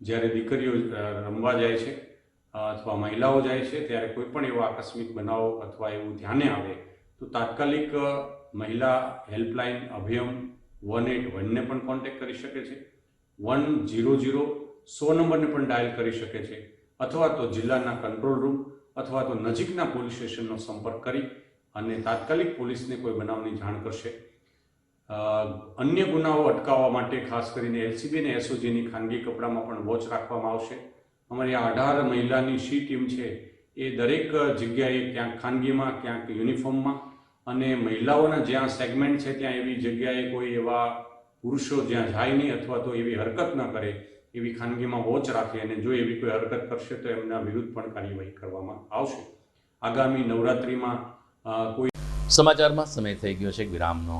S11: જ્યારે દીકરીઓ રમવા જાય છે અથવા મહિલાઓ જાય છે ત્યારે કોઈ પણ એવા આકસ્મિક બનાવો અથવા એવું ધ્યાને આવે તો તાત્કાલિક મહિલા હેલ્પલાઇન અભિયમ 181ને પણ કોન્ટેક્ટ કરી શકે છે. 100 નંબરને પણ ડાયલ કરી શકે છે, અથવા તો જિલ્લાના કંટ્રોલ રૂમ અથવા તો નજીકના પોલીસ સ્ટેશનનો સંપર્ક કરી અને તાત્કાલિક પોલીસને કોઈ બનાવની જાણ કરશે. અન્ય ગુનાઓ અટકાવવા માટે ખાસ કરીને એલસીબી અને એસઓજીની ખાનગી કપડામાં પણ વોચ રાખવામાં આવશે. અમારી આ 18 મહિલાની સી ટીમ છે એ દરેક જગ્યાએ ક્યાંક ખાનગીમાં, ક્યાંક યુનિફોર્મમાં અને મહિલાઓના જ્યાં સેગમેન્ટ છે ત્યાં એવી જગ્યાએ કોઈ એવા પુરુષો જ્યાં જાય નહીં અથવા તો એવી હરકત ન કરે એવી ખાનગીમાં વોચ રાખે અને જો એવી કોઈ હરકત કરશે તો એમના વિરુદ્ધ પણ કાર્યવાહી કરવામાં આવશે. આગામી નવરાત્રિમાં કોઈ
S1: સમાચારમાં સમય થઈ ગયો છે વિરામનો.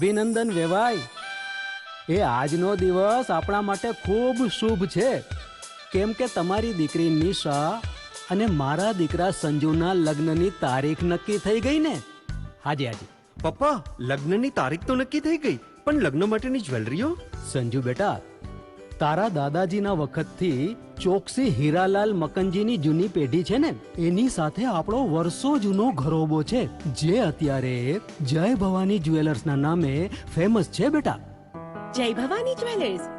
S5: અભિનંદન વેવાય. એ આજનો દિવસ આપણા માટે ખૂબ શુભ છે, કેમ કે તમારી દીકરી નિશા અને મારા દીકરા સંજુના લગ્નની તારીખ નક્કી થઈ ગઈ ને. હાજી હાજી.
S12: પપ્પા, લગ્નની તારીખ તો નક્કી થઈ ગઈ, પણ લગ્ન માટેની જ્વેલરીઓ?
S5: સંજુ બેટા, તારા દાદાજીના વખતથી ચોકસી હીરાલાલ મકનજીની જૂની પેઢી છે ને, એની સાથે આપણો વર્ષો જૂનો ઘરોબો છે, જે અત્યારે જય ભવાની જ્વેલર્સના નામે ફેમસ છે બેટા.
S2: જય ભવાની જ્વેલર્સ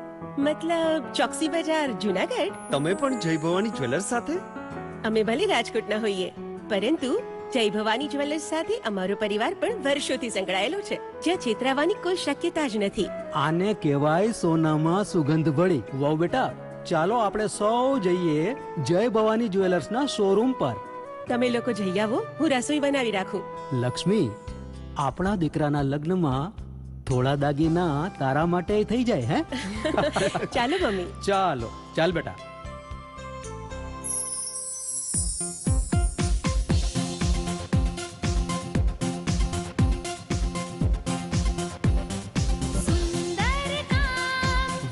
S2: મતલબ ચોકસી બજાર જુનાગઢ.
S12: તમે પણ જય ભવાની જ્વેલર્સ સાથે?
S2: અમે ભલે રાજકોટના હોઈએ, પરંતુ જય ભવાની જ્વેલર્સ સાથે અમારો પરિવાર પણ વર્ષોથી સંકળાયેલો છે, જ્યાં છેતરાવાની કોઈ શક્યતા જ નથી.
S5: આને કહેવાય સોનામાં સુગંધ ભળી. વહુ બેટા, ચાલો આપણે સૌ જઈએ જય ભવાની જ્વેલર્સના શોરૂમ પર.
S2: તમે લોકો જઈ આવો, હું રસોઈ બનાવી રાખું.
S5: લક્ષ્મી, આપણા દીકરાના લગ્નમાં થોડા દાગીના તારા માટે થઈ જાય. હે
S2: ચાલો મમ્મી.
S5: ચાલો ચાલ બેટા.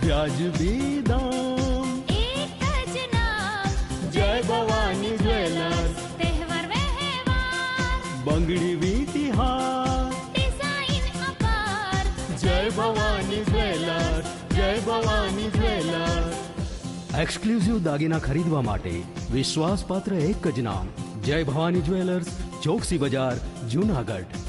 S5: વ્યાજબી દામ,
S9: એક જ નામ,
S5: જય ભવાની જ્વેલર્સ.
S9: તહેવાર વ્યવહાર,
S5: બંગડી વીટી હાર,
S9: ડિઝાઇન અપાર,
S5: જય ભવાની જ્વેલર્સ, જય ભવાની જ્વેલર્સ. એક્સક્લુઝિવ દાગીના ખરીદવા માટે વિશ્વાસપાત્ર એક જ નામ, જય ભવાની જ્વેલર્સ, ચોકસી બજાર, જુનાગઢ.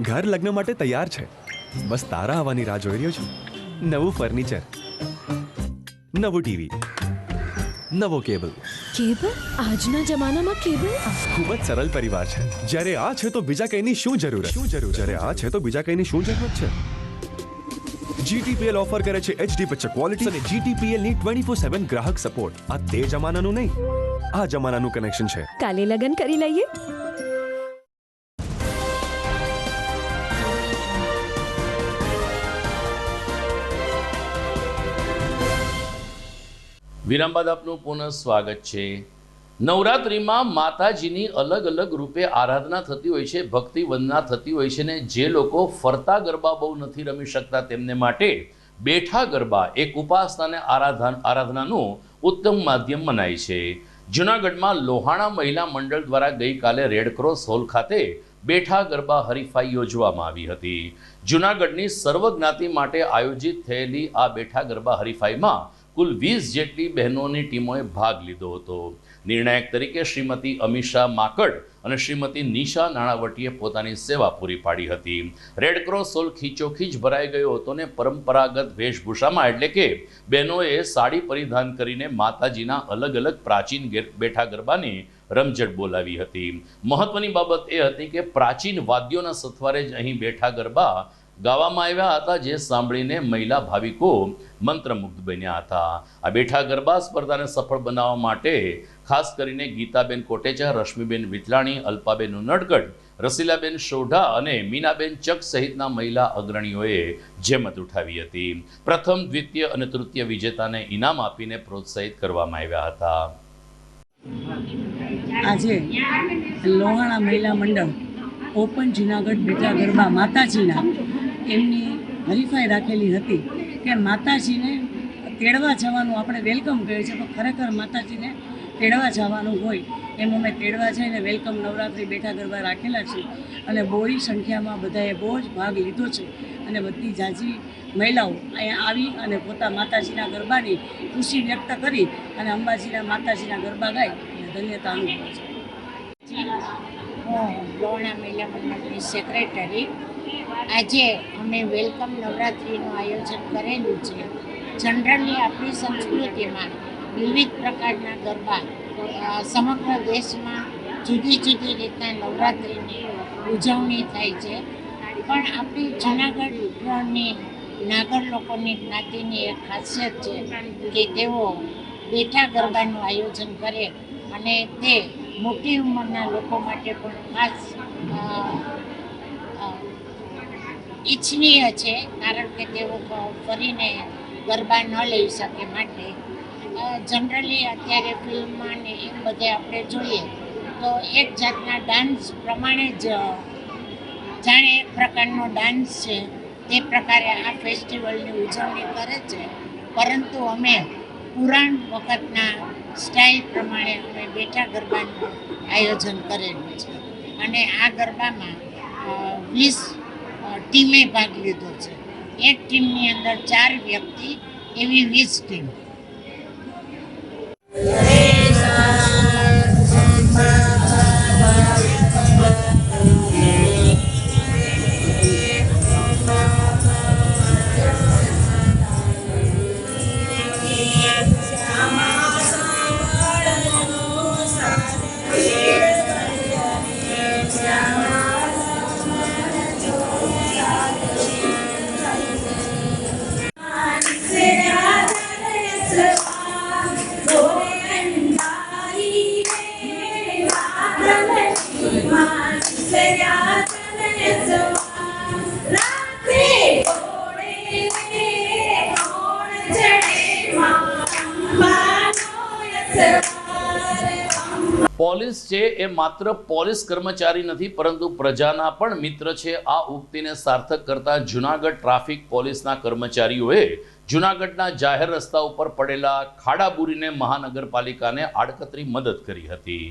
S12: ઘર લગ્ન માટે તૈયાર છે, બસ તારા આવવાની રાહ જોઈ રહ્યો છું. નવું ફર્નિચર, નવું ટીવી, નવો કેબલ.
S2: કેબલ? આજના જમાનામાં કેબલ?
S12: ખૂબ જ સરળ પરિવાર છે. જ્યારે આ છે તો બીજા કઈની શું જરૂર? જ્યારે આ છે તો બીજા કઈની શું જરૂરત છે? GTPL ઓફર કરે છે HD પિક્ચર ક્વોલિટી અને GTPL ની 24/7 ગ્રાહક સપોર્ટ. આ તે જમાનાનું નહીં, આ જમાનાનું કનેક્શન છે.
S2: કાલે લગન કરી લઈએ.
S1: વિરામ બાદ આપનું પુનઃ સ્વાગત છે. નવરાત્રિમાં માતાજીની અલગ અલગ રૂપે આરાધના થતી હોય છે, ભક્તિ વંદના થતી હોય છે, ને જે લોકો ફરતા ગરબા બહુ નથી રમી શકતા તેમને માટે બેઠા ગરબા એક ઉપાસના અને આરાધનાનું ઉત્તમ માધ્યમ મનાય છે. જૂનાગઢમાં લોહાણા મહિલા મંડળ દ્વારા ગઈકાલે રેડક્રોસ હોલ ખાતે બેઠા ગરબા હરીફાઈ યોજવામાં આવી હતી. જૂનાગઢની સર્વજ્ઞાતિ માટે આયોજિત થયેલી આ બેઠા ગરબા હરીફાઈમાં કુલ 20 જેટલી બહેનોની ટીમોએ ભાગ લીધો હતો. નિર્ણાયક તરીકે શ્રીમતી અમીષા માકડ અને શ્રીમતી નિશા નાણાવટીએ પોતાની સેવા પૂરી પાડી હતી. રેડક્રોસ હોલ ખીચોખીચ ભરાઈ ગયો હતો ને પરંપરાગત વેશભૂષામાં એટલે કે બહેનોએ સાડી પરિધાન કરીને માતાજીના અલગ અલગ પ્રાચીન બેઠા ગરબાની રમઝટ બોલાવી હતી. મહત્વની બાબત એ હતી કે પ્રાચીન વાદ્યોના સથવારે જ અહીં બેઠા ગરબા ગાવામાં આવ્યા હતા, જે સાંભળીને મહિલા ભાવિકો મંત્રમુગ્ધ બન્યા હતા. આ બેઠા ગરબા સ્પર્ધાને સફળ બનાવવા માટે ખાસ કરીને ગીતાબેન કોટેચા, રશ્મિબેન વિટલાણી, અલ્પાબેન ઉનડકટ, રસીલાબેન સોઢા અને મીનાબેન ચક સહિતના મહિલા અગ્રણીઓએ જેમત ઉઠાવી હતી. પ્રથમ, દ્વિતીય અને તૃતીય વિજેતાને ઇનામ આપીને પ્રોત્સાહિત કરવામાં આવ્યા હતા.
S13: આજે લોહાણા મહિલા મંડળ ઓપન જુનાગઢ બેઠા ગરબા માતાજીના એમની હરીફાઈ રાખેલી હતી કે માતાજીને તેડવા જવાનું આપણે વેલકમ કહે છે, પણ ખરેખર માતાજીને તેડવા જવાનું હોય એમ અમે તેડવા જઈને વેલકમ નવરાત્રિ બેઠા ગરબા રાખેલા છે અને બહોળી સંખ્યામાં બધાએ બહુ જ ભાગ લીધો છે અને બધી જાજી મહિલાઓ અહીંયા આવી અને પોતા માતાજીના ગરબાની ખુશી વ્યક્ત કરી અને અંબાજીના માતાજીના ગરબા ગાઈ અને ધન્યતા અનુભવે છે.
S14: હું લોહાણા મહિલા મંડળની સેક્રેટરી. આજે અમે વેલકમ નવરાત્રિનું આયોજન કરેલું છે. જનરલી આપણી સંસ્કૃતિમાં વિવિધ પ્રકારના ગરબા સમગ્ર દેશમાં જુદી જુદી રીતના નવરાત્રિની ઉજવણી થાય છે, પણ આપણી જૂનાગઢની નાગર લોકોની જ્ઞાતિની એક ખાસિયત છે કે તેઓ બેઠા ગરબાનું આયોજન કરે અને તે મોટી ઉંમરના લોકો માટે પણ ખાસ ઈચ્છનીય છે, કારણ કે તેઓ ફરીને ગરબા ન લઈ શકે માટે. જનરલી અત્યારે ફિલ્મમાં ને એમ બધે આપણે જોઈએ તો એક જાતના ડાન્સ પ્રમાણે જ જાણે એક પ્રકારનો ડાન્સ છે તે પ્રકારે આ ફેસ્ટિવલની ઉજવણી કરે છે, પરંતુ અમે પુરાણ વખતના સ્ટાઇલ પ્રમાણે અમે બેઠા ગરબાનું આયોજન કરેલું છે અને આ ગરબામાં 20 ટીમે ભાગ લીધો છે. એક ટીમની અંદર 4 વ્યક્તિ, એવી 20 ટીમ.
S1: પોલીસ છે એ માત્ર પોલીસ કર્મચારી નથી પરંતુ પ્રજાના પણ મિત્ર છે. આ ઉક્તિને સાર્થક કરતા જૂનાગઢ ટ્રાફિક પોલીસના કર્મચારીઓએ જૂનાગઢના જાહેર રસ્તા ઉપર પડેલા ખાડા બુરીને મહાનગરપાલિકાને આડકતરી મદદ કરી હતી.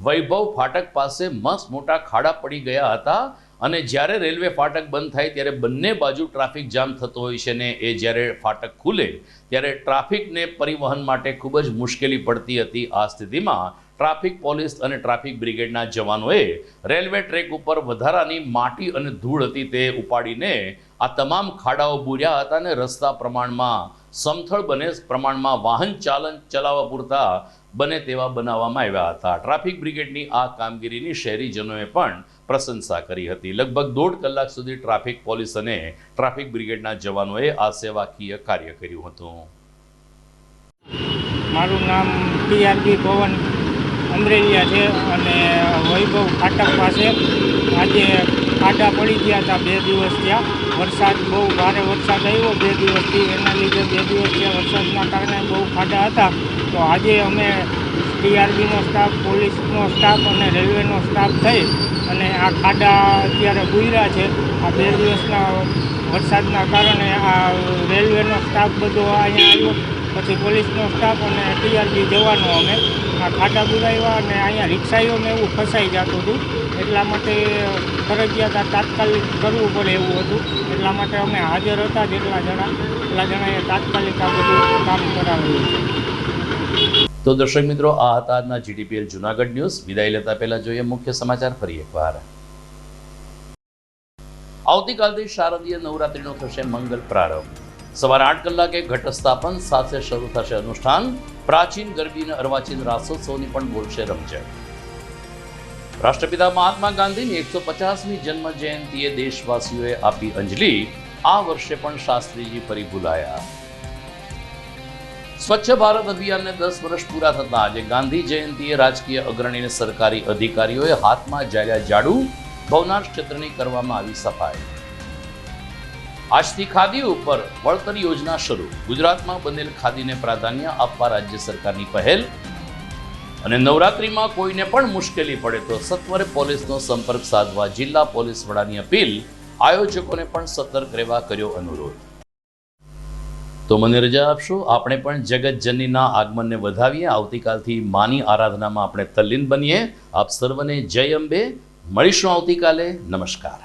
S1: વૈભવ ફાટક પાસે મસ્ત મોટા ખાડા પડી ગયા હતા અને જ્યારે રેલવે ફાટક બંધ થાય ત્યારે બંને બાજુ ટ્રાફિક જામ થતો હોય છે ને એ જ્યારે ફાટક ખુલે ત્યારે ટ્રાફિકને પરિવહન માટે ખૂબ જ મુશ્કેલી પડતી હતી. આ સ્થિતિમાં ટ્રાફિક પોલીસ અને ટ્રાફિક બ્રિગેડના જવાનોએ રેલવે ટ્રેક ઉપર વધારાની માટી અને ધૂળ હતી તે ઉપાડીને આ તમામ ખાડાઓ બૂર્યા હતા અને રસ્તા પ્રમાણમાં સમથળ બને પ્રમાણમાં વાહન ચલાવવા પૂરતા બને તેવા બનાવવામાં આવ્યા હતા. ટ્રાફિક બ્રિગેડની આ કામગીરીની શહેરીજનોએ પણ પ્રશંસા કરી હતી. લગભગ 1.5 કલાક સુધી ટ્રાફિક પોલીસ અને ટ્રાફિક બ્રિગેડના જવાનોએ આ સેવાકીય કાર્ય કર્યું હતું.
S15: મારું નામ ટીઆરબી પવન અમરેલિયા છે અને વૈભવ ફાટક પાસે આજે ખાડા પડી ગયા હતા. 2 દિવસ ત્યાં વરસાદ બહુ ભારે વરસાદ આવ્યો 2 દિવસથી, એના લીધે 2 દિવસ ત્યાં વરસાદના કારણે બહુ ખાડા હતા. તો આજે અમે ટીઆરબીનો સ્ટાફ, પોલીસનો સ્ટાફ અને રેલવેનો સ્ટાફ થઈ અને આ ખાડા અત્યારે બુર્યા છે. આ 2 દિવસના વરસાદના કારણે આ રેલવેનો સ્ટાફ બધો અહીંયા આવ્યો, પછી પોલીસનો સ્ટાફ અને ટીઆરબી જવાનો અમે આ ખાડા બુરાવ્યા અને અહીંયા રિક્ષાઓને એવું ફસાઈ જતું હતું, એટલા માટે ફરજિયાત આ તાત્કાલિક કરવું પડે એવું હતું. એટલા માટે અમે હાજર હતા એટલા જણાએ તાત્કાલિક આ બધું કામ કરાવેલું છે.
S1: તો દર્શક મિત્રો, આ હતા આજના GTPL જુનાગઢ ન્યૂઝ. વિદાય લેતા પહેલા જોઈએ મુખ્ય સમાચાર ફરી એકવાર. આવતીકાલથી શારદીય નવરાત્રિનો થશે મંગલ પ્રારંભ. સવારે 8 કલાકે ઘટ સ્થાપન સાથે શરૂ થશે અનુષ્ઠાન. પ્રાચીન ગરબી અને અર્વાચીન રાસોત્સવની પણ બોલશે રમઝટ. રાષ્ટ્રપિતા મહાત્મા ગાંધીની 150મી જન્મ જયંતિએ દેશવાસીઓએ આપી અંજલિ. આ વર્ષે પણ શાસ્ત્રીજી ફરી ભૂલાયા. સ્વચ્છ ભારત અભિયાનને 10 વર્ષ પૂરા થતા આજે ગાંધી જયંતિએ રાજકીય અગ્રણી અને સરકારી અધિકારીઓએ હાથમાં ઝાલ્યા ઝાડુ. ભવનાથ ક્ષેત્રની કરવામાં આવી સફાઈ. આજથી ખાદી ઉપર વળતર યોજના શરૂ. ગુજરાતમાં બનેલ ખાદીને પ્રાધાન્ય આપવા રાજ્ય સરકારની પહેલ. અને નવરાત્રિમાં કોઈને પણ મુશ્કેલી પડે તો સત્વરે પોલીસનો સંપર્ક સાધવા જિલ્લા પોલીસ વડાની અપીલ. આયોજકોને પણ સતર્ક રહેવા કર્યો અનુરોધ. તો મને રજા આપશો. આપણે પણ જગતજનનીના આગમનને વધાવીએ. આવતીકાલથી માની આરાધનામાં આપણે તલ્લીન બનીએ. આપ સર્વને જય અંબે. મળીશું આવતીકાલે. નમસ્કાર.